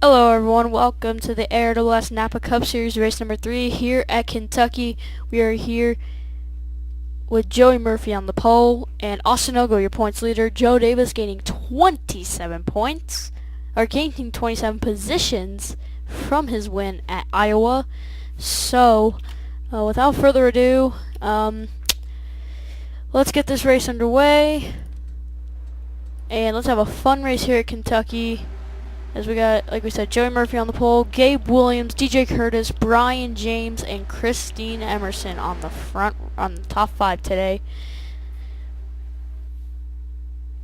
Hello everyone, welcome to the ARWLS Napa Cup Series race number 3 here at Kentucky. We are here with Joey Murphy on the pole and Austin Ogle, your points leader. Joe Davis gaining 27 points, or gaining 27 positions from his win at Iowa. So, without further ado, let's get this race underway. And let's have a fun race here at Kentucky. As we got, like we said, Joey Murphy on the pole, Gabe Williams, DJ Curtis, Brian James, and Christine Emerson on the top 5 today.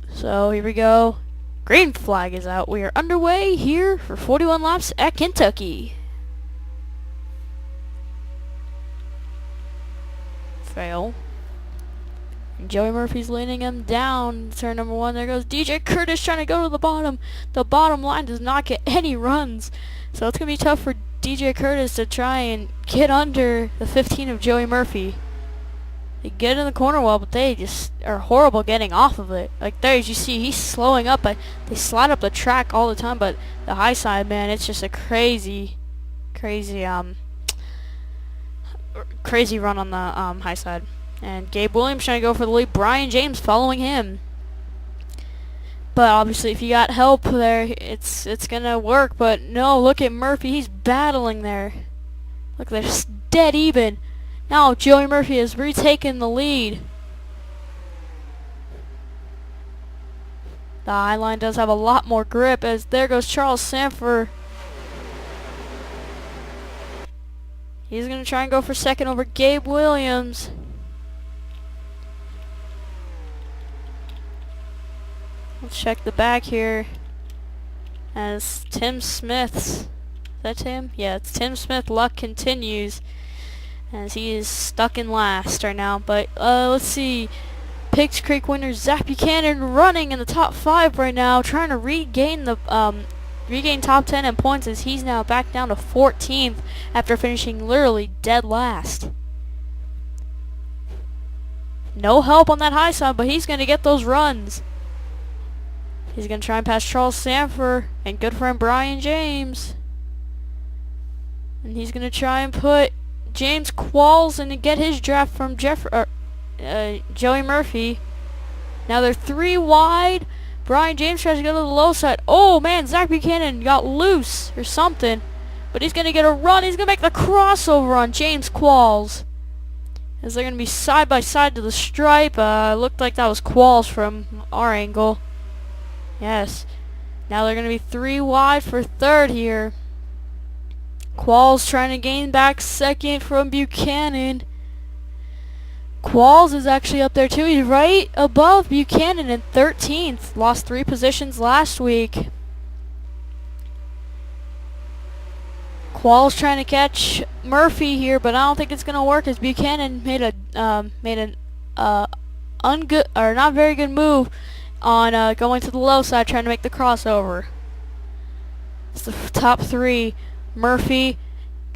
So here we go. Green flag is out. We are underway here for 41 laps at Kentucky. Fail. And Joey Murphy's leading him down. Turn number 1. There goes DJ Curtis trying to go to the bottom. The bottom line does not get any runs. So it's going to be tough for DJ Curtis to try and get under the 15 of Joey Murphy. They get in the corner well, but they just are horrible getting off of it. Like there, as you see, he's slowing up. But they slide up the track all the time. But the high side, man, it's just a crazy run on the high side. And Gabe Williams trying to go for the lead. Brian James following him. But obviously if you got help there, it's gonna work. But no, look at Murphy. He's battling there. Look, they're just dead even. Now Joey Murphy has retaken the lead. The high line does have a lot more grip, as there goes Charles Sanford. He's gonna try and go for second over Gabe Williams. Let's check the back here. As Tim Smith's, is that Tim? Yeah, it's Tim Smith. Luck continues as he is stuck in last right now. But let's see. Pigs Creek winner Zach Buchanan running in the top 5 right now, trying to regain the regain top 10 in points, as he's now back down to 14th after finishing literally dead last. No help on that high side, but he's going to get those runs. He's going to try and pass Charles Sanford and good friend Brian James. And he's going to try and put James Qualls in to get his draft from Joey Murphy. Now they're 3 wide. Brian James tries to go to the low side. Oh man, Zach Buchanan got loose or something. But he's going to get a run. He's going to make the crossover on James Qualls. As they're going to be side by side to the stripe. Looked like that was Qualls from our angle. Yes. Now they're going to be 3 wide for third here. Qualls trying to gain back second from Buchanan. Qualls is actually up there too. He's right above Buchanan in 13th. Lost 3 positions last week. Qualls trying to catch Murphy here, but I don't think it's going to work, as Buchanan made an not very good move on going to the low side, trying to make the crossover. It's the top 3. Murphy,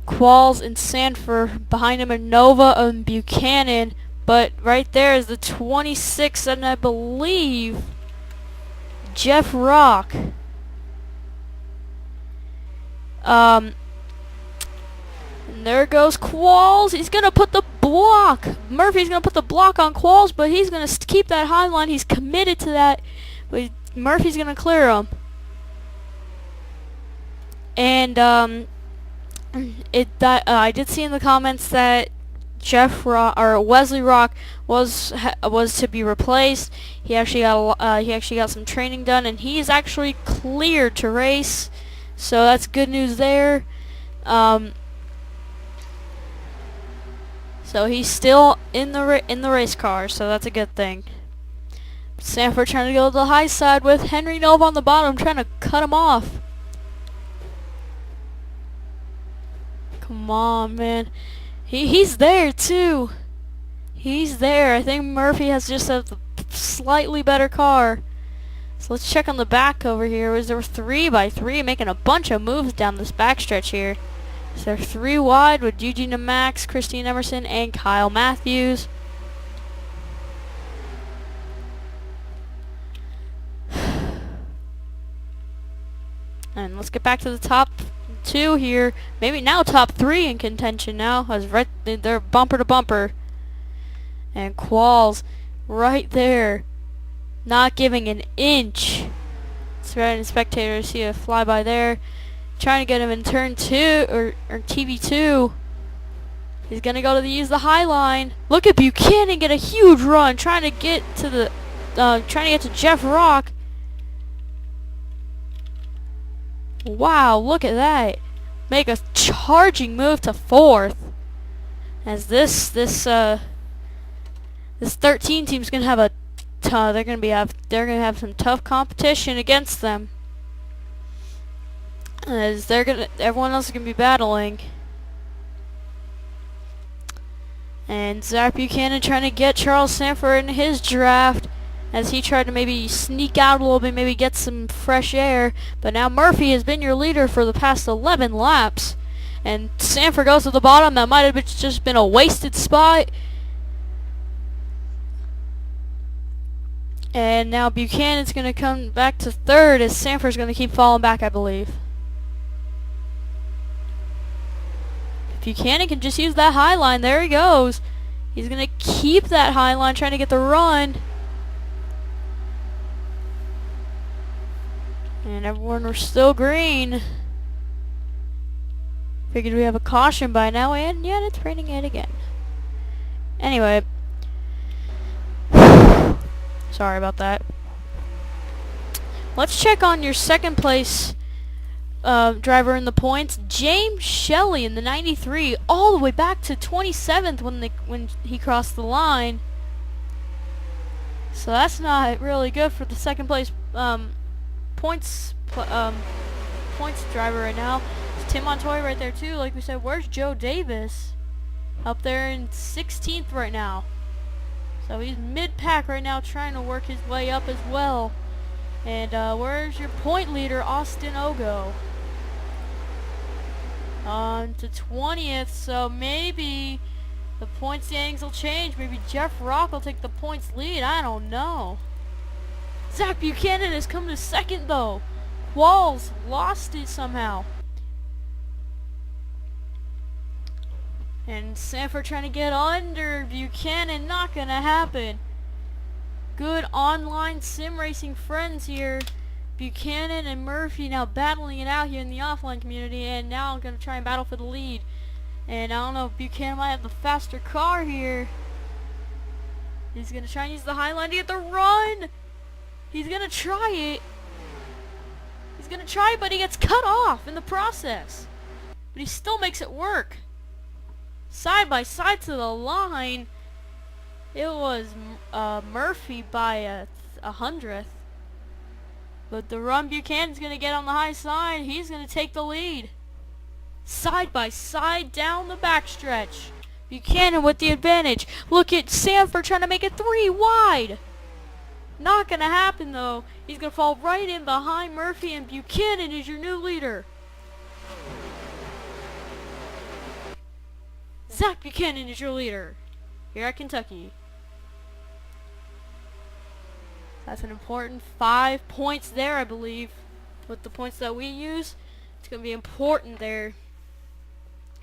Qualls, and Sanford. Behind him are Nova and Buchanan. But right there is the 26, and I believe Jeff Rock. And there goes Qualls. He's going to put the block. Murphy's going to put the block on Qualls, but he's going to keep that high line. He's committed to that. But Murphy's going to clear him. And I did see in the comments that Jeff Rock, or Wesley Rock, was to be replaced. He actually got some training done, and he is actually cleared to race. So that's good news there. So he's still in the race car, so that's a good thing. Sanford trying to go to the high side with Henry Nova on the bottom, trying to cut him off. Come on, man. He's there too. He's there. I think Murphy has just a slightly better car. So let's check on the back over here. There were 3 by 3 making a bunch of moves down this backstretch here. So they're 3 wide with Eugene Max, Christine Emerson, and Kyle Matthews. And let's get back to the top 2 here. Maybe now top 3 in contention now. As they're bumper to bumper. And Qualls right there, not giving an inch. Surrounding spectators see a flyby there, trying to get him in turn 2 or TV2. He's gonna go to use the high line. Look at Buchanan get a huge run, trying to get to Jeff Rock. Wow, look at that! Make a charging move to 4th. As this 13 team's gonna have they're gonna have some tough competition against them. As everyone else is gonna be battling. And Zach Buchanan trying to get Charles Sanford in his draft as he tried to maybe sneak out a little bit, maybe get some fresh air. But now Murphy has been your leader for the past 11 laps. And Sanford goes to the bottom. That might have just been a wasted spot. And now Buchanan's going to come back to 3rd as Sanford's going to keep falling back, I believe. Buchanan can just use that high line. There he goes. He's going to keep that high line, trying to get the run. And everyone are still green. Figured we have a caution by now, and yet it's raining it again. Anyway. Sorry about that. Let's check on your 2nd place driver in the points, James Shelley in the 93, all the way back to 27th when he crossed the line. So that's not really good for the 2nd place points driver right now. It's Tim Montoya right there too. Like we said, where's Joe Davis? Up there in 16th right now. So he's mid-pack right now, trying to work his way up as well. And where's your point leader, Austin Ogo? On to 20th, so maybe the point standings will change. Maybe Jeff Rock will take the points lead. I don't know. Zach Buchanan has come to 2nd though. Walls lost it somehow. And Sanford trying to get under Buchanan, not gonna happen. Good online sim racing friends here. Buchanan and Murphy now battling it out here in the offline community, and now I'm gonna try and battle for the lead. And I don't know if Buchanan might have the faster car here. He's gonna try and use the high line to get the run. He's gonna try it. He's gonna try it, but he gets cut off in the process. But he still makes it work. Side by side to the line, it was Murphy by a 100th. But the run Buchanan's going to get on the high side. He's going to take the lead. Side by side down the backstretch. Buchanan with the advantage. Look at Sanford trying to make it 3 wide. Not going to happen though. He's going to fall right in behind Murphy, and Buchanan is your new leader. Zach Buchanan is your leader here at Kentucky. That's an important 5 points there, I believe. With the points that we use, it's going to be important there.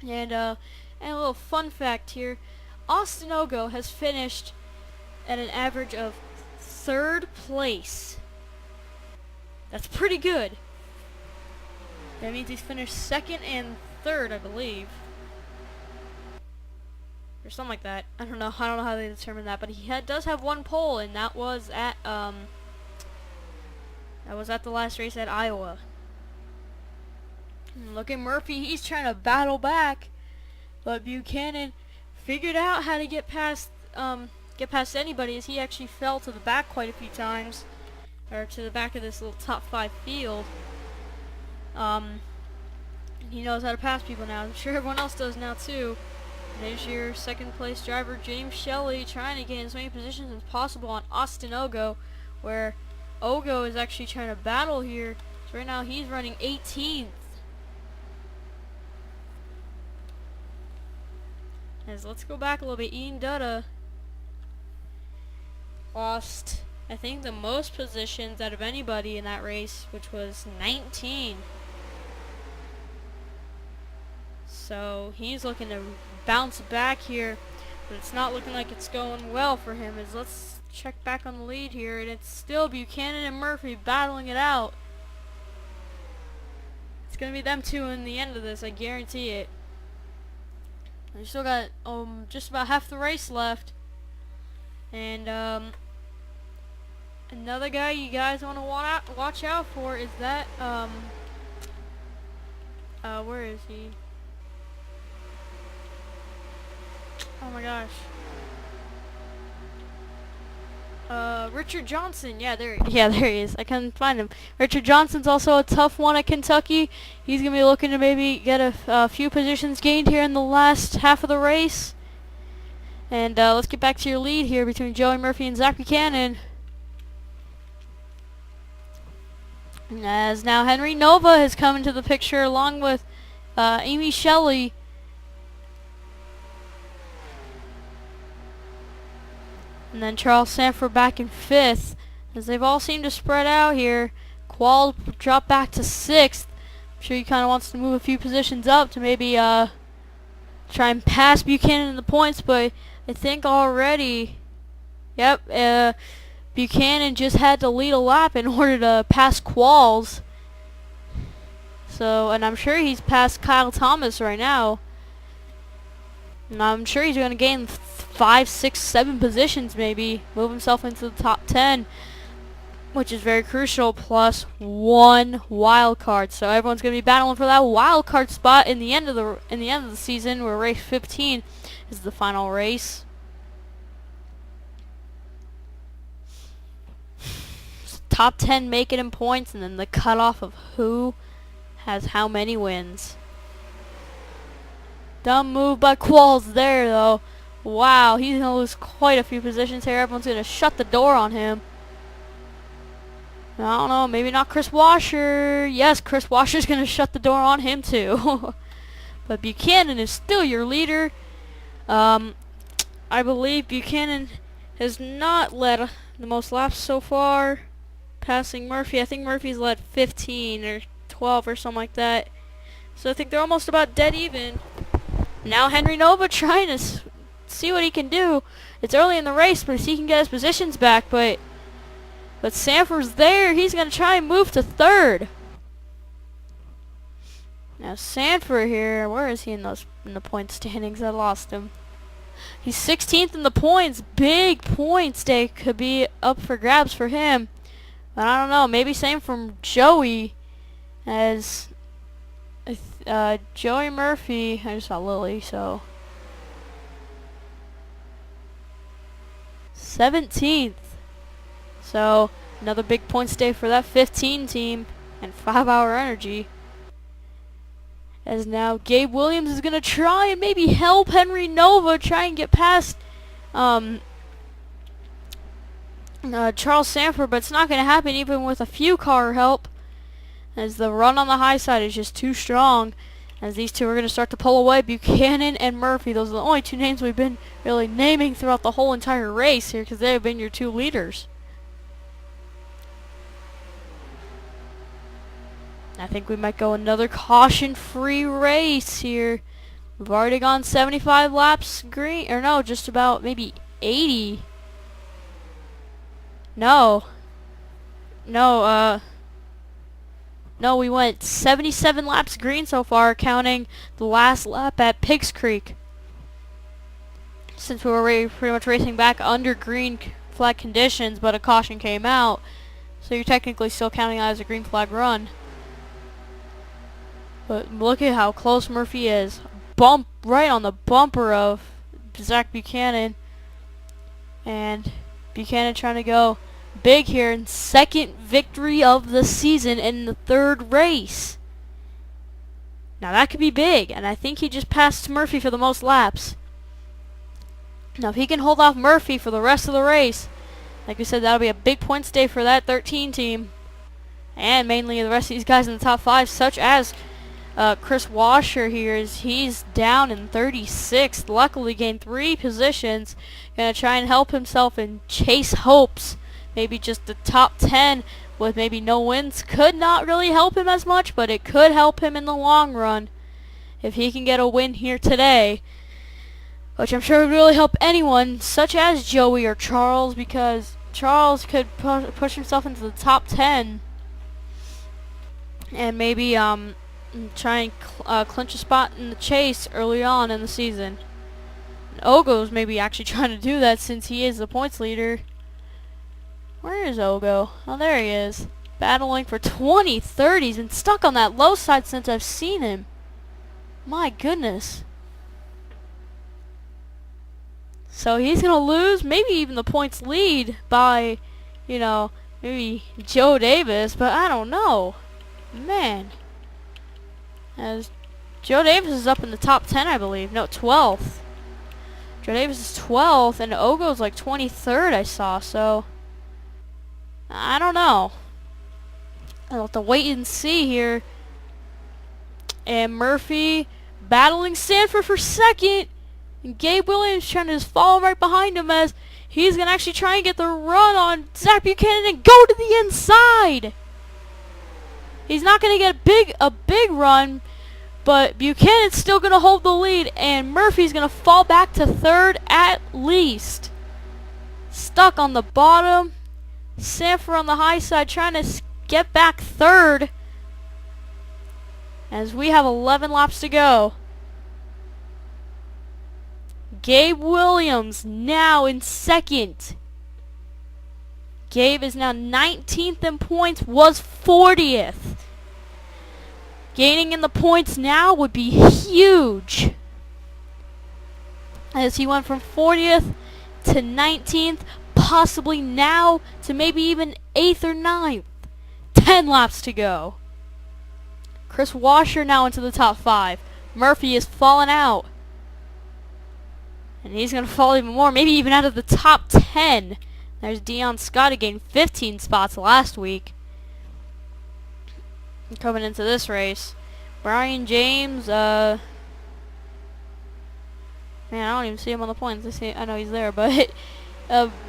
And a little fun fact here. Austin Ogo has finished at an average of 3rd place. That's pretty good. That means he's finished 2nd and 3rd, I believe. Or something like that. I don't know how they determine that, but he does have 1 pole, and that was at the last race at Iowa. And look at Murphy, he's trying to battle back, but Buchanan figured out how to get past anybody, as he actually fell to the back quite a few times, or to the back of this little top 5 field. He knows how to pass people now. I'm sure everyone else does now too. There's your 2nd place driver, James Shelley, trying to get in as many positions as possible on Austin Ogo, where Ogo is actually trying to battle here. So right now he's running 18th. As let's go back a little bit. Ian Dutta lost, I think, the most positions out of anybody in that race, which was 19. So he's looking to bounce back here, but it's not looking like it's going well for him. As let's check back on the lead here, and it's still Buchanan and Murphy battling it out. It's gonna be them two in the end of this, I guarantee it. We still got just about half the race left, and another guy you guys want to watch out for is that where is he? Oh my gosh. Richard Johnson. Yeah, there he is. I couldn't find him. Richard Johnson's also a tough one at Kentucky. He's going to be looking to maybe get a few positions gained here in the last half of the race. And let's get back to your lead here between Joey Murphy and Zach Buchanan. As now Henry Nova has come into the picture along with Amy Shelley. And then Charles Sanford back in 5th. As they've all seemed to spread out here. Qual dropped back to 6th. I'm sure he kind of wants to move a few positions up to maybe try and pass Buchanan in the points. But I think already, yep, Buchanan just had to lead a lap in order to pass Qualls. So, and I'm sure he's past Kyle Thomas right now. And I'm sure he's going to gain 5, 6, 7 positions maybe. Move himself into the top 10. Which is very crucial. Plus 1 wild card. So everyone's going to be battling for that wild card spot in the end of the season, where race 15 is the final race. So top 10 make it in points, and then the cutoff of who has how many wins. Dumb move by Qualls there, though. Wow, he's going to lose quite a few positions here. Everyone's going to shut the door on him. I don't know, maybe not Chris Washer. Yes, Chris Washer's going to shut the door on him, too. But Buchanan is still your leader. I believe Buchanan has not led the most laps so far, passing Murphy. I think Murphy's led 15 or 12 or something like that. So I think they're almost about dead even. Now Henry Nova trying to see what he can do. It's early in the race, but he can get his positions back. But Sanford's there. He's going to try and move to 3rd. Now Sanford here, where is he in the point standings? I lost him. He's 16th in the points. Big points day could be up for grabs for him. But I don't know. Maybe same from Joey, as Joey Murphy. I just saw Lily, so 17th. So another big points day for that 15 team and 5 Hour Energy. As now Gabe Williams is going to try and maybe help Henry Nova try and get past Charles Sanford, but it's not going to happen even with a few car help, as the run on the high side is just too strong, as these two are going to start to pull away. Buchanan and Murphy, those are the only two names we've been really naming throughout the whole entire race here, because they have been your two leaders. I think we might go another caution-free race here. We've already gone 75 laps green, or no, just about maybe 80. No, we went 77 laps green so far, counting the last lap at Pigs Creek. Since we were pretty much racing back under green flag conditions, but a caution came out, so you're technically still counting that as a green flag run. But look at how close Murphy is. Bump right on the bumper of Zach Buchanan. And Buchanan trying to go big here in 2nd victory of the season in the 3rd race. Now that could be big, and I think he just passed Murphy for the most laps. Now if he can hold off Murphy for the rest of the race, like we said, that'll be a big points day for that 13 team. And mainly the rest of these guys in the top 5, such as Chris Washer here, he's down in 36th. Luckily gained 3 positions. Gonna try and help himself and chase hopes. Maybe just the top 10 with maybe no wins could not really help him as much, but it could help him in the long run. if he can get a win here today, which I'm sure would really help anyone, such as Joey or Charles, because Charles could push himself into the top 10 and maybe try and clinch a spot in the chase early on in the season. And Ogo's maybe actually trying to do that since he is the points leader. Where is Ogo? Oh, there he is. Battling for 20-30. He's been stuck on that low side since I've seen him. My goodness. So he's going to lose maybe even the points lead by, you know, maybe Joe Davis, but I don't know. Man. As Joe Davis is up in the top 10, I believe. No, 12th. Joe Davis is 12th, and Ogo's like 23rd, I saw, so I don't know. I'll have to wait and see here. And Murphy battling Sanford for second. And Gabe Williams trying to just follow right behind him as he's going to actually try and get the run on Zach Buchanan and go to the inside. He's not going to get a big run, but Buchanan's still going to hold the lead, and Murphy's going to fall back to third at least. Stuck on the bottom. Sanford on the high side trying to get back third as we have 11 laps to go. Gabe Williams now in second. Gabe is now 19th in points, was 40th. Gaining in the points now would be huge, as he went from 40th to 19th, possibly now to maybe even 8th or 9th. 10 laps to go. Chris Washer now into the top 5. Murphy is falling out. And he's going to fall even more, maybe even out of the top 10. There's Dion Scott, who gained 15 spots last week. Coming into this race. Brian James, man, I don't even see him on the points. I know he's there, but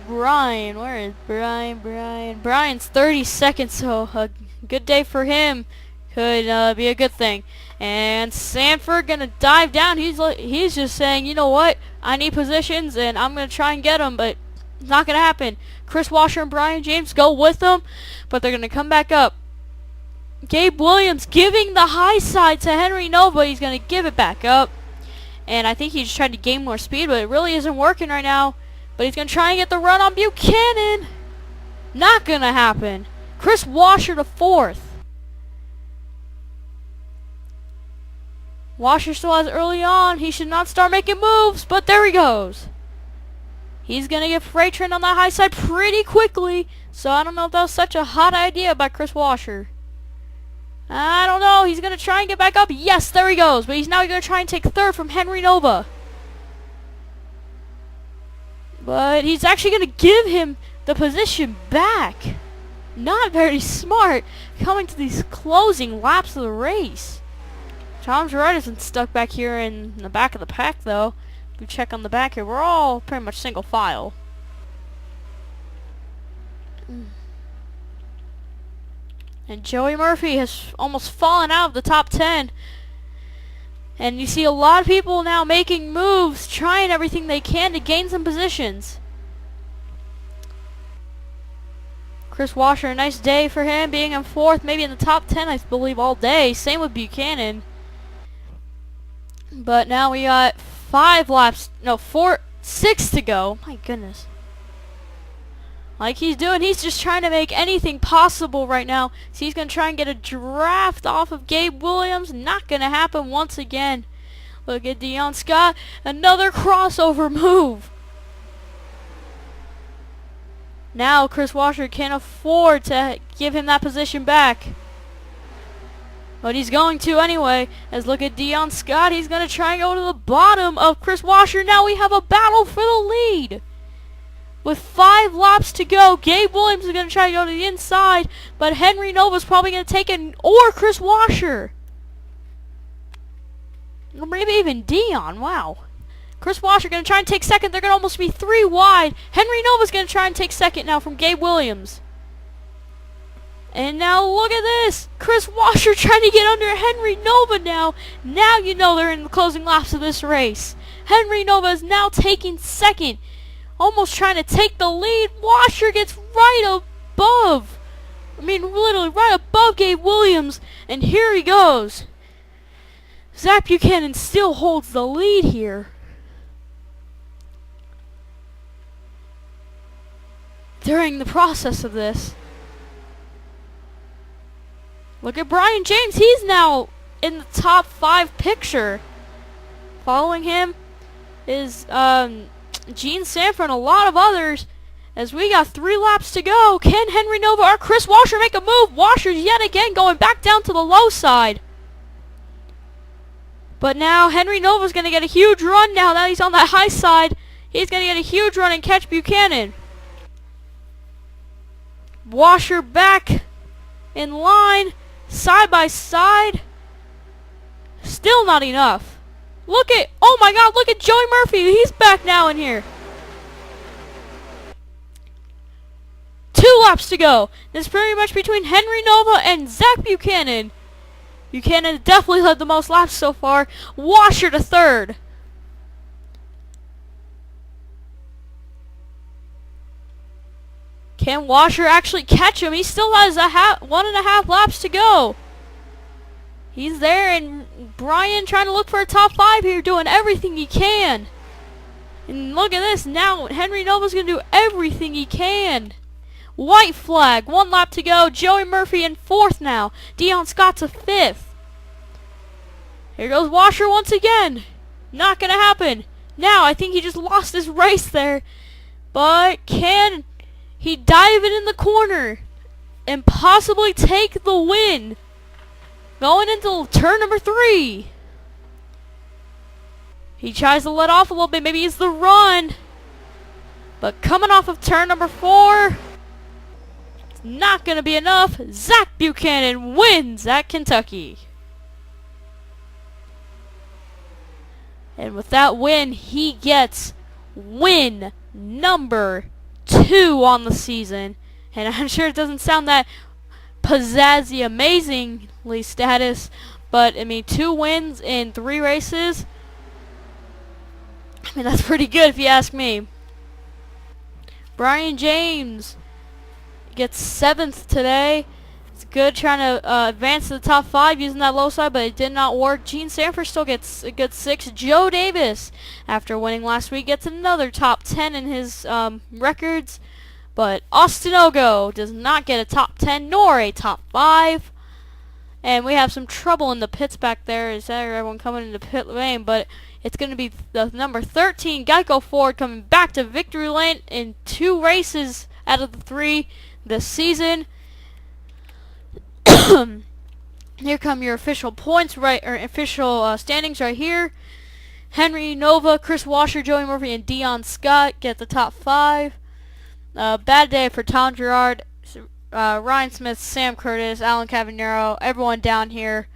Brian, where is Brian? Brian's 32nd, so a good day for him could be a good thing. And Sanford gonna dive down. He's just saying, you know what? I need positions, and I'm gonna try and get them, but it's not gonna happen. Chris Washer and Brian James go with them, but they're gonna come back up. Gabe Williams giving the high side to Henry Nova. He's gonna give it back up, and I think he's just trying to gain more speed, but it really isn't working right now. But he's gonna try and get the run on Buchanan. Not gonna happen. Chris Washer to 4th. Washer still has early on. He should not start making moves, but there he goes. He's going to get freight trained on that high side pretty quickly, so I don't know if that was such a hot idea by Chris Washer. I don't know. He's going to try and get back up. Yes, there he goes, but he's now going to try and take 3rd from Henry Nova. But he's actually going to give him the position back. Not very smart coming to these closing laps of the race. Tom Girard isn't stuck back here in the back of the pack, though. If we check on the back here, we're all pretty much single file. And Joey Murphy has almost fallen out of the top 10. And you see a lot of people now making moves, trying everything they can to gain some positions. Chris Washer, a nice day for him, being in 4th, maybe in the top 10, I believe, all day. Same with Buchanan. But now we got 6 to go. My goodness. Like he's doing, he's just trying to make anything possible right now. So he's going to try and get a draft off of Gabe Williams. Not going to happen once again. Look at Dion Scott. Another crossover move. Now Chris Washer can't afford to give him that position back. But he's going to anyway. As look at Dion Scott. He's going to try and go to the bottom of Chris Washer. Now we have a battle for the lead. With 5 laps to go, Gabe Williams is going to try to go to the inside. But Henry Nova's probably going to take it. Or Chris Washer. Or maybe even Dion. Wow. Chris Washer going to try and take second. They're going to almost be 3 wide. Henry Nova's going to try and take second now from Gabe Williams. And now look at this. Chris Washer trying to get under Henry Nova now. Now you know they're in the closing laps of this race. Henry Nova is now taking second. Almost trying to take the lead. Washer gets right above. I mean, literally right above Gabe Williams. And here he goes. Zach Buchanan still holds the lead here. During the process of this. Look at Brian James. He's now in the top 5 picture. Following him is Gene Sanford and a lot of others. As we got 3 laps to go. Can Henry Nova or Chris Washer make a move? Washer's yet again going back down to the low side. But now Henry Nova's going to get a huge run now that he's on the high side. He's going to get a huge run and catch Buchanan. Washer back in line, side by side. Still not enough. Look at, oh my God, look at Joey Murphy. He's back now in here. 2 laps to go. This is pretty much between Henry Nova and Zach Buchanan. Buchanan definitely led the most laps so far. Washer to 3rd. Can Washer actually catch him? He still has 1.5 laps to go. He's there, and Brian trying to look for a top 5 here, doing everything he can. And look at this. Now Henry Nova's going to do everything he can. White flag. 1 lap to go. Joey Murphy in 4th now. Dion Scott to 5th. Here goes Washer once again. Not going to happen. Now, I think he just lost his race there. But can he dive it in the corner and possibly take the win? Going into turn number 3. He tries to let off a little bit. Maybe it's the run. But coming off of turn number 4, it's not going to be enough. Zach Buchanan wins at Kentucky. And with that win, he gets win number 2 on the season. And I'm sure it doesn't sound that pizzazzy amazingly status, but I mean 2 wins in 3 races. I mean, that's pretty good if you ask me. Brian James gets 7th today. It's good trying to advance to the top 5 using that low side, but it did not work. Gene Sanford still gets a good 6. Joe Davis, after winning last week, gets another top 10 in his records. But Austin Ogo does not get a top 10 nor a top 5. And we have some trouble in the pits back there. Is there everyone coming into pit lane? But it's going to be the number 13 Geico Ford coming back to victory lane in 2 races out of the 3 this season. Here come your official points, official standings right here. Henry Nova, Chris Washer, Joey Murphy, and Dion Scott get the top 5. Bad day for Tom Girard, Ryan Smith, Sam Curtis, Alan Cavanero, everyone down here.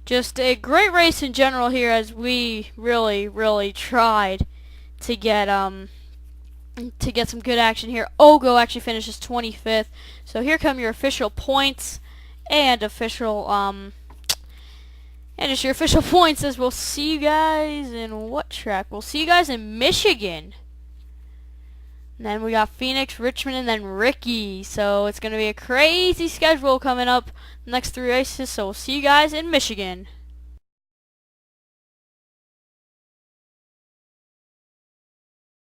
Just a great race in general here, as we really tried to get some good action here. Ogo actually finishes 25th. So here come your official points and official and just your official points. As we'll see you guys in what track? We'll see you guys in Michigan. And then we got Phoenix, Richmond, and then Ricky. So it's going to be a crazy schedule coming up the next 3 races. So we'll see you guys in Michigan.